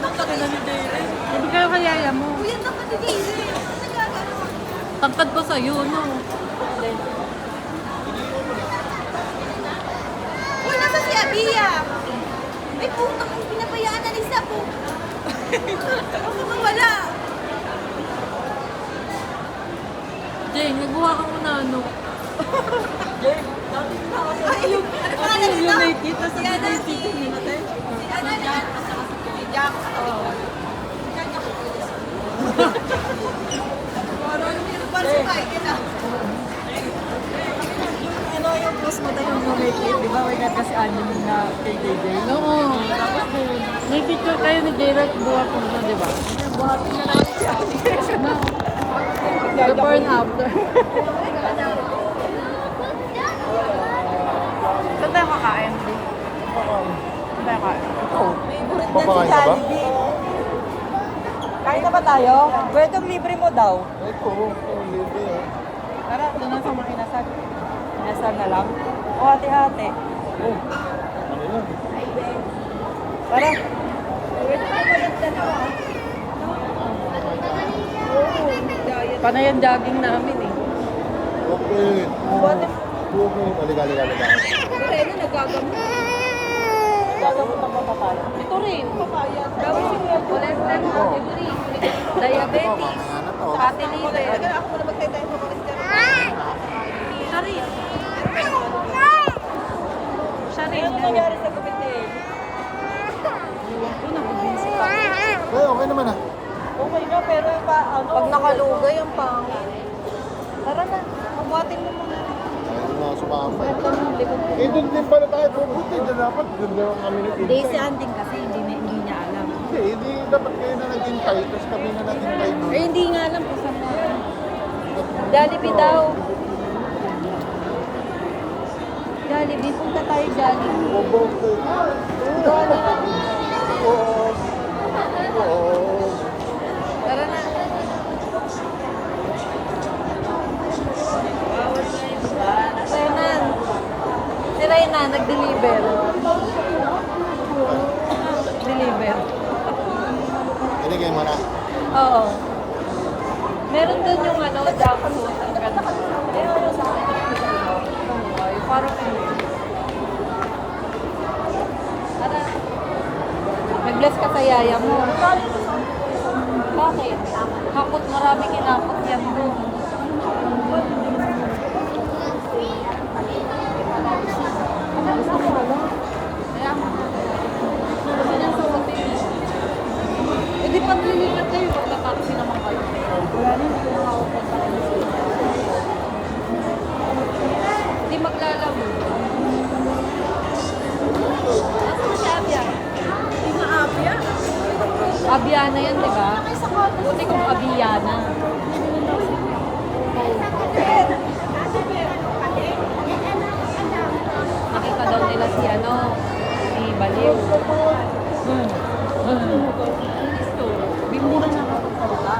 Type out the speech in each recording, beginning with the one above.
Nakaka na ni Dere. Hindi kayo kayaya mo. Kuya, nakaka ni Dere. Nagkagano. Tangkad pa sa'yo, no? Uy, nasa si Abia. Ay, putang ang pinabayaan na ni Sapo. Ako mawala. Jane, nagbuha ka muna, ano? Ay, yung ano pangalan nito? United, tapos Si ano, United si natin. ano naman? Si Jack. Para si Michael ah. Ano yung post mo tayo yung make it, di ba? May kasi anime na kay JJ. Oo. May picture kayo ni Gerald buha ko na, di ba? Buhatin na lang siya. Before and after. Saan tayo kakain, Di? Saan tayo kakain? Favorite na si Papakain ka ba? Jollibee. Kain na ba tayo? Pwedeng libre mo daw. Ito, libre oh. Tara, doon na sa mga inasal. Inasal na lang. O hati-hati. Oh, ano yan? Tara. Panay ang jogging namin eh. Okay. Buhatin. Okay. Aliga. Pero nagagamot. Gagamot ng papapal. Ito rin. Gawin si Kuya cholesterol, Diabetes. Mamaya na to. Fatty liver. Ako muna magtay-tay sa cholesterol. Siya rin. Siya rin. Ano nangyari sa gupit ni Eli? Eh, okay naman ah. Okay nga, pero pa, ano? Pag nakalugay ang pangit. Tara na. Mabuhatin mo muna. Ayun na, sumama. Eh, doon din pala tayo pupunta. Doon dapat, doon na kami nag-intay. Hindi si Anding kasi hindi niya alam. Hindi dapat kayo na nag-intay. Tapos kami na nag-intay doon. Eh, hindi nga alam kung saan na. Jollibee daw. Jollibee, punta tayo Jollibee. Bobo. Doon na. Oo. Oo. Tara na. Renan. Si Renan, nag-deliver. Deliver. Iligay mo na. Oo. Meron doon yung ano, junk food. Ang ganda. Eh, ano sa akin? Ay, parang Tara. Nag-bless ka sa yaya mo. Bakit? Hakot, marami kinakot yan doon. Kaya mo. Kasi nasa hotel. Eh di paglilipat kayo, magka-taxi naman kayo. Wala na, hindi ko nakaupan pa rin. Hindi maglalabo. Nasaan si Abia? Hindi na Abia. Abiana yan, di ba? Buti kong Abiana. Nakita daw nila si ano, si Baliw. Bimura na kapagsalita.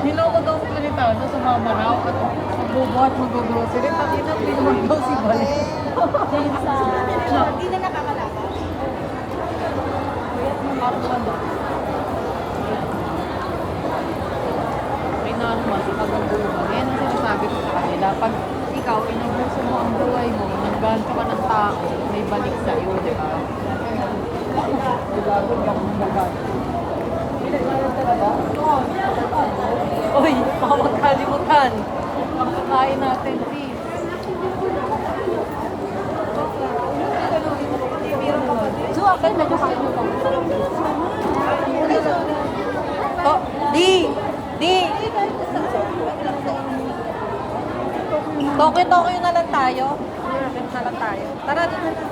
Niloko daw si Calitano, sumama raw at magbubuhat, mag-grocery. Pati na, pinumag daw si Baliw. Hindi na nakakalakad. May naman, pag-bubuhan. Yan ang sinasabi ko sa kanila. Pag ikaw, inubuso mo ang buhay mo, nagganto ka ng tao, may balik sa'yo, di ba? Uy, baka magkalimutan. Pagkakain natin, please. So, akin medyo kain mo lang. Oh, Di! Tokyo na lang tayo. Na lang tayo. Tara, doon na lang.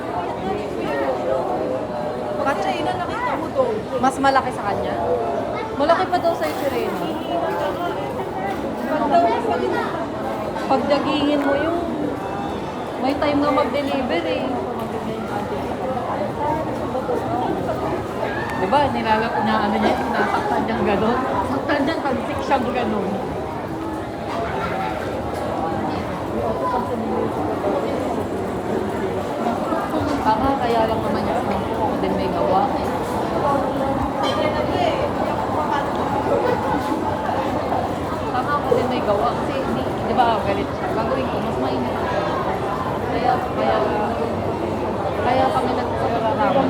Kasi nakita mo to. Mas malaki sa kanya? Malaki pa daw sa Sirena. Pagdagingin mo yung may time na mag-deliver eh. Diba, nilalap niya, ano niya, nasaktan niyang gano'n. Saktan niyang pansik siyang gano'n. Kaya lang naman niya gawa. Tama ako din may gawa kasi di ba galit siya. Gagawin ko, mas mainit ako. Kaya kami nagsasalaraman.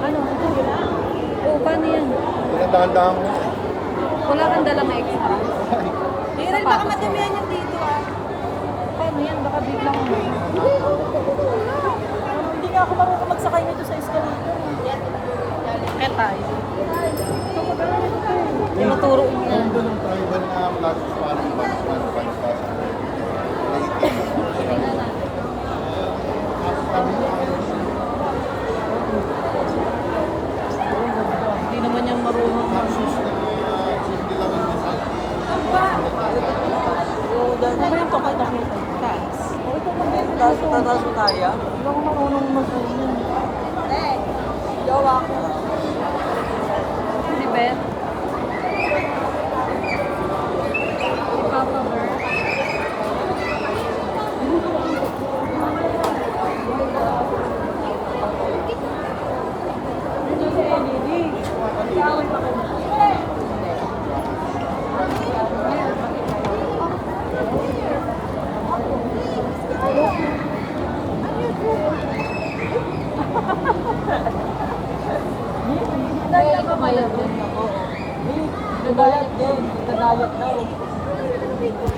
Ano? Oo, paano yan? Pinadahan-dahan ko. Wala kang dalang extra. Meron baka madamihan yung dito ah. Paano yan? Baka biglang Hindi nga ako marunong magsakay nito sa escalator. kaya tayo. Tinuturo mo yan. Doon ang tribal na plastic parang pants. Tingnan natin. Hindi naman yung marunong. Ano ba yung tokat-tokat? Taas. Tatas mo tayo? Hindi ako marunong mag-inom. Eh, jowa ko. Si Beth. Papa Bear. Kaya ikaw mayat din ako. Nagayat din. Nagayat daw.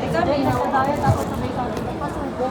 Ikaw may nakadaya tapos sabay sabi, pasubo.